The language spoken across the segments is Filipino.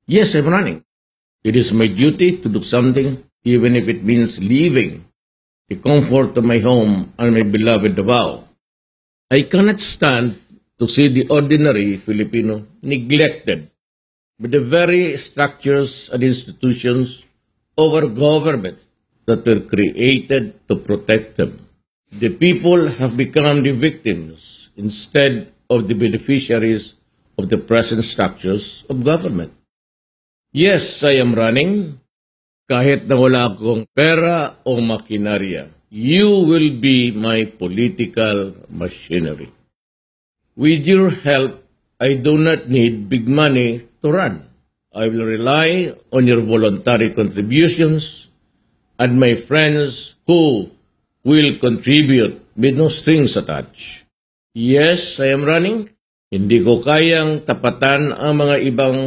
Yes, I'm running. It is my duty to do something, even if it means leaving the comfort of my home and my beloved Davao. I cannot stand to see the ordinary Filipino neglected by the very structures and institutions of our government that were created to protect them. The people have become the victims instead of the beneficiaries of the present structures of government. Yes, I am running. Kahit na wala akong pera o makinarya, you will be my political machinery. With your help, I do not need big money to run. I will rely on your voluntary contributions and my friends who will contribute with no strings attached. Yes, I am running. Hindi ko kayang tapatan ang mga ibang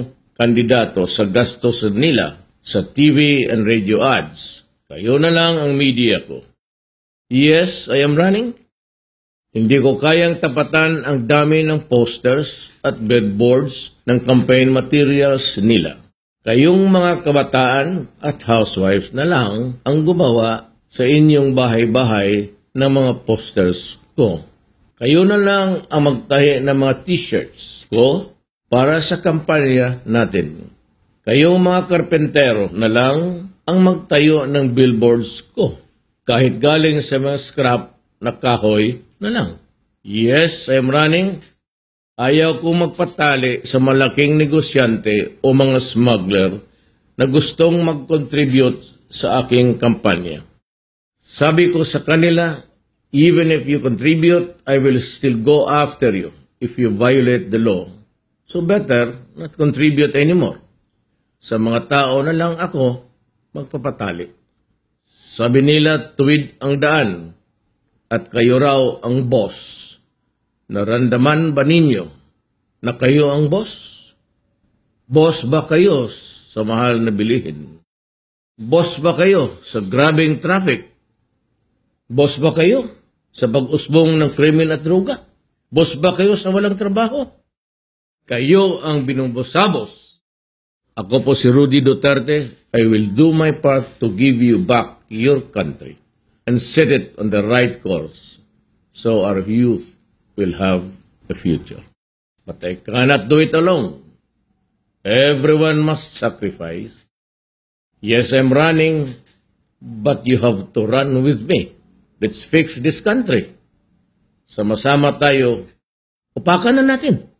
kandidato sa gastos nila sa TV and radio ads. Kayo na lang ang media ko. Yes, I am running. Hindi ko kayang tapatan ang dami ng posters at billboards ng campaign materials nila. Kayong mga kabataan at housewives na lang ang gumawa sa inyong bahay-bahay ng mga posters ko. Kayo na lang ang magtahi ng mga t-shirts ko para sa kampanya natin. Kayong mga karpentero na lang ang magtayo ng billboards ko. Kahit galing sa mga scrap na kahoy na lang. Yes, I am running. Ayaw kong magpatali sa malaking negosyante o mga smuggler na gustong mag-contribute sa aking kampanya. Sabi ko sa kanila, even if you contribute, I will still go after you if you violate the law. So better not contribute anymore. Sa mga tao na lang ako magpapatali. Sabi nila, tuwid ang daan at kayo raw ang boss. Naramdaman ba ninyo na kayo ang boss? Boss ba kayo sa mahal na bilihin? Boss ba kayo sa grabing traffic? Boss ba kayo sa pag-usbong ng krimen at droga? Boss ba kayo sa walang trabaho? Kayo ang binumbosabos. Ako po si Rudy Duterte. I will do my part to give you back your country and set it on the right course so our youth will have a future. But I cannot do it alone. Everyone must sacrifice. Yes, I'm running, but you have to run with me. Let's fix this country. Sama-sama tayo, upakan na natin.